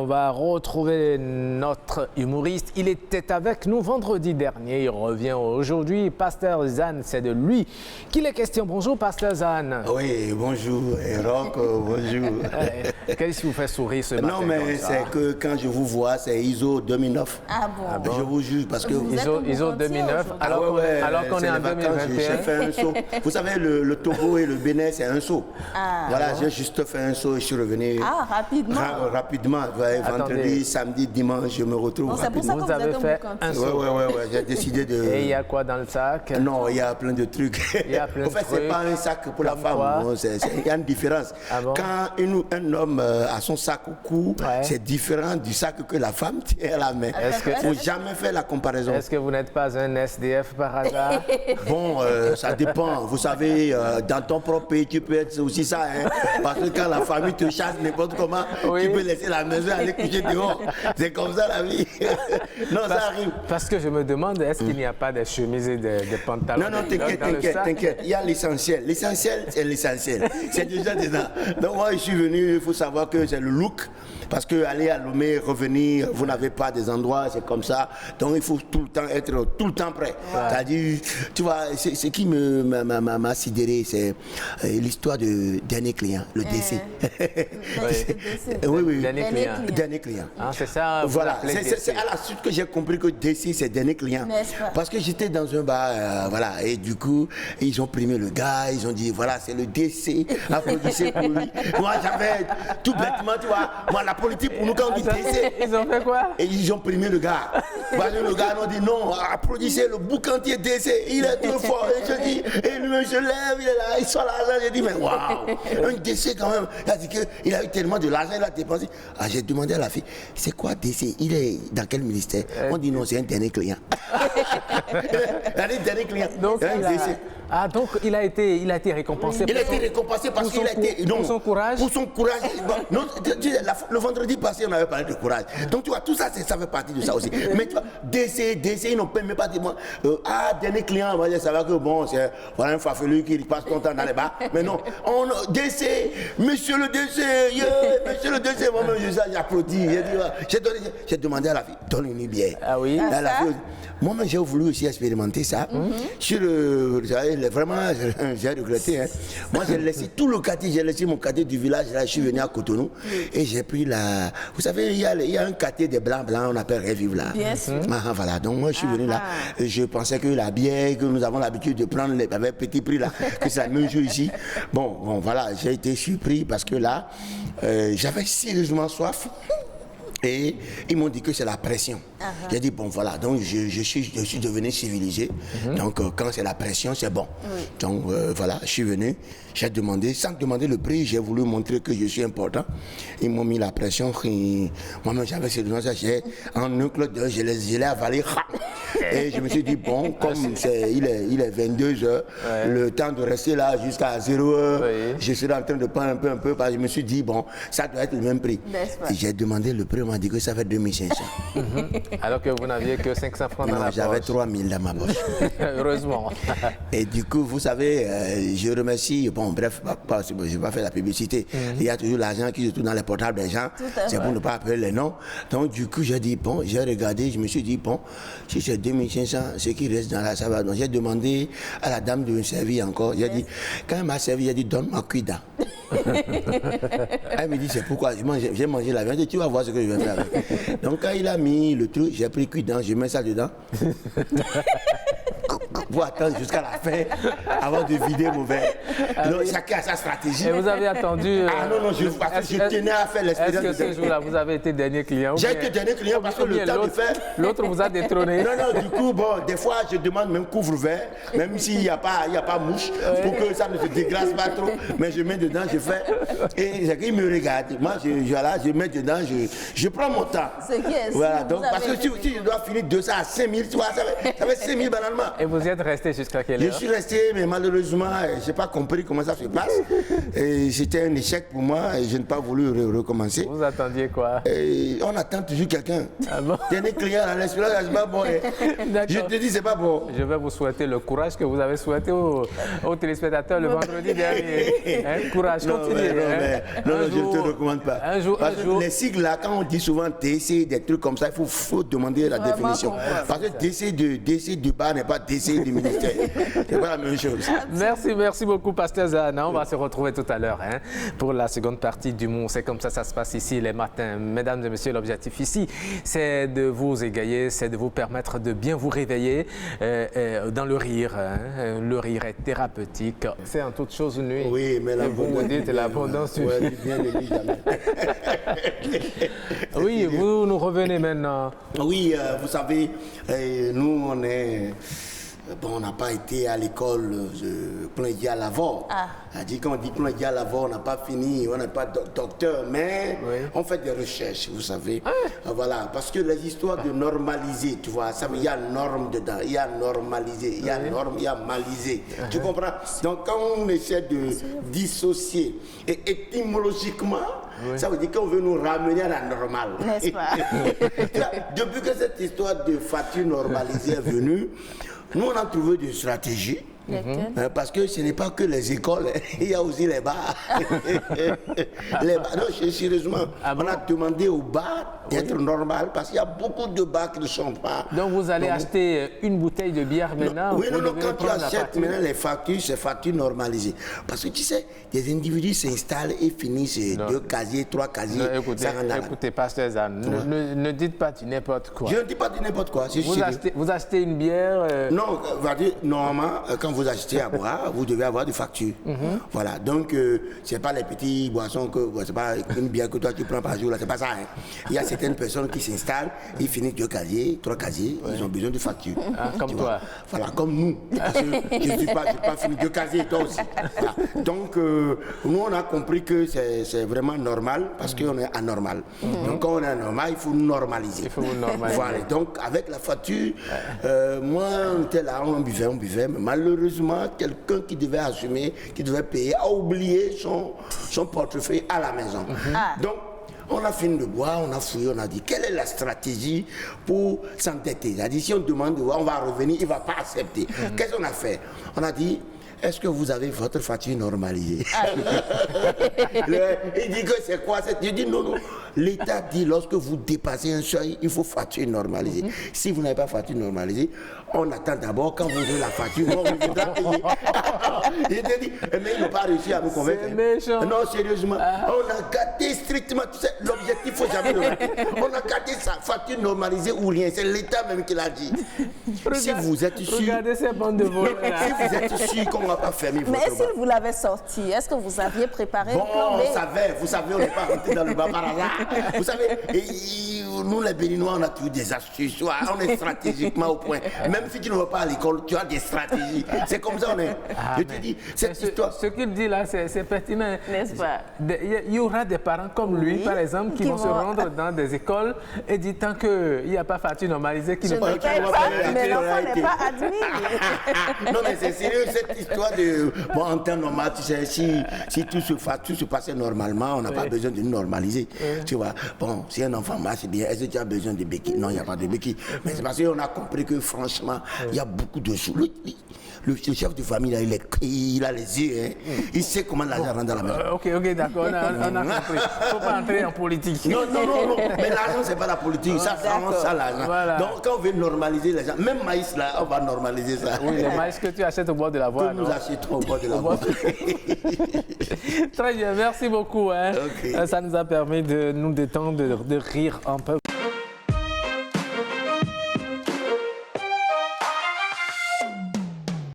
on va retrouver notre humoriste. Il était avec nous vendredi dernier, il revient aujourd'hui. Pasteur Zan, c'est de lui qu'il est question. Bonjour, Pasteur Zan. Oui, bonjour, Roch, bonjour. Qu'est-ce qui vous fait sourire ce matin? Non, mais c'est que quand je vous vois, c'est ISO 2009. Ah bon? Je vous jure, parce que... ISO 2009, alors qu'on est en 2021. J'ai fait un saut. Vous savez, le Togo et le Bénin, c'est un saut. Voilà, j'ai juste fait un saut et je suis revenu. Ah, rapidement. Rapidement. Ouais, vendredi, samedi, dimanche, je me retrouve. C'est pour ça que vous avez fait un saut. Oui, j'ai décidé de... Et il y a quoi dans le sac? Non, il y a plein de trucs. Il y a plein de trucs. En fait, c'est pas un sac pour la femme. Il y a une différence. Ah bon? Quand un homme a son sac au cou, c'est différent du sac que la femme tient à la main. Il ne faut jamais faire la comparaison. Est-ce que vous n'êtes pas un SDF par hasard? Bon, ça dépend. Vous savez, dans ton propre pays, tu peux être aussi ça. Hein? Parce que quand la famille te chasse n'importe comment, tu peux laisser la maison et aller coucher dehors. C'est comme ça la vie. Non, ça arrive. Parce que je me demande, est-ce qu'il n'y a pas des chemises et des pantalons? Non, t'inquiète. Il y a l'essentiel. L'essentiel, c'est l'essentiel. C'est déjà dedans. Donc moi, je suis venu, il faut savoir que c'est le look. Parce que aller à Lomé, revenir, vous n'avez pas des endroits, c'est comme ça. Donc il faut tout le temps être tout le temps prêt. C'est-à-dire, tu vois, ce qui m'a sidéré, c'est l'histoire du dernier client, le décès. Oui. Dernier client. Ah, c'est ça. Voilà, c'est à la suite que j'ai compris que décès, c'est dernier client. Parce que j'étais dans un bar, voilà, et du coup, ils ont primé le gars, ils ont dit, voilà, c'est le décès, applaudissez pour lui. Moi, j'avais tout bêtement, tu vois, moi, la politique pour nous quand on dit décès. Ils ont fait quoi? Et ils ont primé le gars. Le gars nous dit non, applaudissez le bouc entier décès, il est trop fort. Et je dis, et lui je lève, il est là, il sort l'argent. J'ai dit, mais waouh, un décès quand même. Il a dit qu'il a eu tellement de l'argent, il a dépensé. Ah, j'ai demandé à la fille, c'est quoi décès? Il est dans quel ministère? On dit non, c'est un dernier client. Il a dit dernier client. Donc, donc il a été récompensé. Il a été récompensé parce qu'il a été. Pour son courage. Pour son courage. Non, le vendredi passé, on avait parlé de courage. Donc tu vois, tout ça, ça fait partie de ça aussi. Mais tu vois, décès, ils n'ont même pas dit moi. Dernier client, on va dire, ça va que bon, c'est voilà un farfelu qui passe son temps dans les bars. Mais non, décès, monsieur le décès, monsieur le décès, moi-même, j'ai applaudi. J'ai demandé à la fille, donne-lui une bière. Ah oui. Moi-même, j'ai voulu aussi expérimenter ça. Vraiment, j'ai regretté. Hein. Moi, j'ai laissé tout le quartier, j'ai laissé mon quartier du village. Là, je suis venu à Cotonou et j'ai pris la. Vous savez, il y a un quartier des blancs, on appelle Révive là. Bien sûr. Voilà, donc moi, je suis venu là. Je pensais que la bière que nous avons l'habitude de prendre avec petit prix là, que c'est la même chose ici. Bon, voilà, j'ai été surpris parce que là, j'avais sérieusement soif. Et ils m'ont dit que c'est la pression. J'ai dit, bon voilà, donc je suis devenu civilisé. Donc quand c'est la pression, c'est bon. Donc voilà, je suis venu, j'ai demandé, sans demander le prix, j'ai voulu montrer que je suis important. Ils m'ont mis la pression. Moi-même, j'avais ce besoin, en un cloud, je l'ai avalé. Et je me suis dit, bon, comme il est 22h, le temps de rester là jusqu'à 0h, je serai en train de prendre un peu, parce que je me suis dit, bon, ça doit être le même prix. J'ai demandé le prix, on m'a dit que ça fait 2500. Alors que vous n'aviez que 500 francs dans la poche. J'avais 3000 dans ma poche. Heureusement. Et du coup, vous savez, je remercie, bon bref, je ne vais pas faire la publicité. Il y a toujours l'argent qui se trouve dans les portables des gens. C'est pour ne pas appeler les noms. Donc du coup, j'ai dit, bon, j'ai regardé, je me suis dit, bon, si c'est 2500, ce qui reste dans la savane. Donc j'ai demandé à la dame de me servir encore. J'ai dit, quand elle m'a servi, j'ai dit, donne-moi cuida. Elle me dit, c'est pourquoi j'ai mangé la viande, tu vas voir ce que je vais faire avec. Donc quand il a mis le truc, j'ai pris cuidant, je mets ça dedans. Pour attendre jusqu'à la fin avant de vider mon verre. Donc, chacun a sa stratégie. Et vous avez attendu. Non, je tenais à faire l'expérience. Est-ce que ce jour-là, vous avez été dernier client? J'ai été dernier client parce que le temps de faire. L'autre vous a détrôné. Non, du coup, bon, des fois, je demande même couvre-verre, même s'il n'y a pas mouche, pour que ça ne se dégrasse pas trop. Mais je mets dedans, je fais. Et il me regarde. Moi, je mets dedans, je prends mon temps. C'est qui est voilà, donc, parce que si je dois finir de ça à 5000, tu vois, ça fait 5000 banalement. Et vous êtes êtes resté jusqu'à quelle Je heure? suis resté, mais malheureusement, je n'ai pas compris comment ça se passe. Et c'était un échec pour moi et je n'ai pas voulu recommencer. Vous attendiez quoi? Et on attend toujours quelqu'un. Ah bon? Dernier client à l'esprit, c'est pas bon. Je te dis, c'est pas bon. Je vais vous souhaiter le courage que vous avez souhaité aux téléspectateurs le vendredi dernier. Courage, continuez. Non, je ne te recommande pas. Un jour. Les sigles là, quand on dit souvent DC, des trucs comme ça, il faut demander la définition. Parce que DC du bar n'est pas DC du ministère. C'est pas la même chose. Merci beaucoup, Pasteur Zahana. On va se retrouver tout à l'heure pour la seconde partie du Monde. C'est comme ça se passe ici les matins. Mesdames et messieurs, l'objectif ici, c'est de vous égayer, c'est de vous permettre de bien vous réveiller dans le rire. Le rire est thérapeutique. C'est en toute chose une nuit. Oui, mais vous me dites l'abondance. Jamais. Oui, vous nous revenez maintenant. Oui, vous savez, nous, on est... Bon, on n'a pas été à l'école de plombier à Lavore. Quand on dit plombier à Lavore, on n'a pas fini, on n'est pas docteur, mais on fait des recherches, vous savez. Voilà, parce que les histoires de normaliser, tu vois, il y a norme dedans, il y a normaliser, il y a norme, il y a maliser. Tu comprends? Donc, quand on essaie de dissocier, et étymologiquement, ça veut dire qu'on veut nous ramener à la normale. N'est-ce pas? Depuis que cette histoire de facture normalisée est venue, nous, on a trouvé des stratégies. Parce que ce n'est pas que les écoles, il y a aussi les bars. Les bars, non, sérieusement, on a demandé aux bars d'être normal parce qu'il y a beaucoup de bars qui ne sont pas. Donc vous allez acheter une bouteille de bière maintenant? Oui, non, quand tu achètes maintenant les factures, c'est facture normalisée. Parce que tu sais, des individus s'installent et finissent 2 casiers, 3 casiers. Écoutez, Pasteur Zahana, ne dites pas du n'importe quoi. Je ne dis pas du n'importe quoi. Vous achetez une bière? Non, normalement, quand vous achetez à boire, vous devez avoir des factures. Voilà, donc c'est pas les petits boissons que, c'est pas une bière que toi tu prends par jour, là, c'est pas ça. Il y a certaines personnes qui s'installent, ils finissent 2 casiers, 3 casiers, ils ont besoin de factures. Comme toi. Voilà, comme nous. Parce que je n'ai pas fini 2 casiers, toi aussi. Voilà. Donc, nous, on a compris que c'est vraiment normal parce qu'on est anormal. Donc, quand on est anormal, il faut nous normaliser. Il faut nous normaliser. Voilà, donc avec la facture, moi, on était là, on buvait, mais malheureusement, quelqu'un qui devait assumer, qui devait payer, a oublié son portefeuille à la maison. Donc, on a fini de boire, on a fouillé, on a dit quelle est la stratégie pour s'endetter. Il a dit si on demande de voir, on va revenir, il ne va pas accepter. Qu'est-ce qu'on a fait? On a dit est-ce que vous avez votre facture normalisée? Il dit que c'est quoi? Je dis non. L'État dit lorsque vous dépassez un seuil, il faut facture normalisée. Si vous n'avez pas facture normalisée, on attend d'abord quand vous avez la facture, on vous voudra payer. Il te dit, mais ils n'ont pas réussi à nous convaincre. C'est méchant. Non, sérieusement. On a gardé strictement, tu sais, l'objectif, il ne faut jamais le rater. On a gardé sa facture normalisée ou rien. C'est l'État même qui l'a dit. Si vous êtes sûr. Regardez ces bandes de voleurs. Si vous êtes sûr qu'on ne va pas fermer votre bar. Mais si vous l'avez sorti, est-ce que vous aviez préparé le plan B? Vous savez, on n'est pas rentré dans le bar par hasard. Vous savez, nous les Béninois, on a toujours des astuces. On est stratégiquement au point. Même si tu ne vas pas à l'école, tu as des stratégies. C'est comme ça on est. Je te dis, cette histoire. Ce qu'il dit là, c'est pertinent. N'est-ce pas? Il y aura des parents comme lui, par exemple, qui vont se rendre dans des écoles et dire tant qu'il n'y a pas facture normalisée, qui ne paye pas, mais l'enfant n'est pas admis. Non, mais c'est sérieux, cette histoire de. Bon, en temps normal, tu sais, si tout se passait normalement, on n'a pas besoin de nous normaliser. Tu vois, bon, si un enfant marche bien, est-ce que tu as besoin de béquilles? Non, il n'y a pas de béquilles. Mais c'est parce qu'on a compris que franchement, il y a beaucoup de choses. Le chef de famille, là, il a les yeux, hein. Il sait comment l'argent rentre dans la maison. Ok, d'accord, on a compris. Il ne faut pas entrer en politique. Non. Mais l'argent, ce n'est pas la politique. Ça, ça l'argent. Voilà. Donc, quand on veut normaliser les gens, même maïs, là, on va normaliser ça. Oui, le maïs que tu achètes au bord de la voie. Que nous achetons au bord de la voie. Très bien, merci beaucoup. Okay. Ça nous a permis de nous détendre, de rire un peu.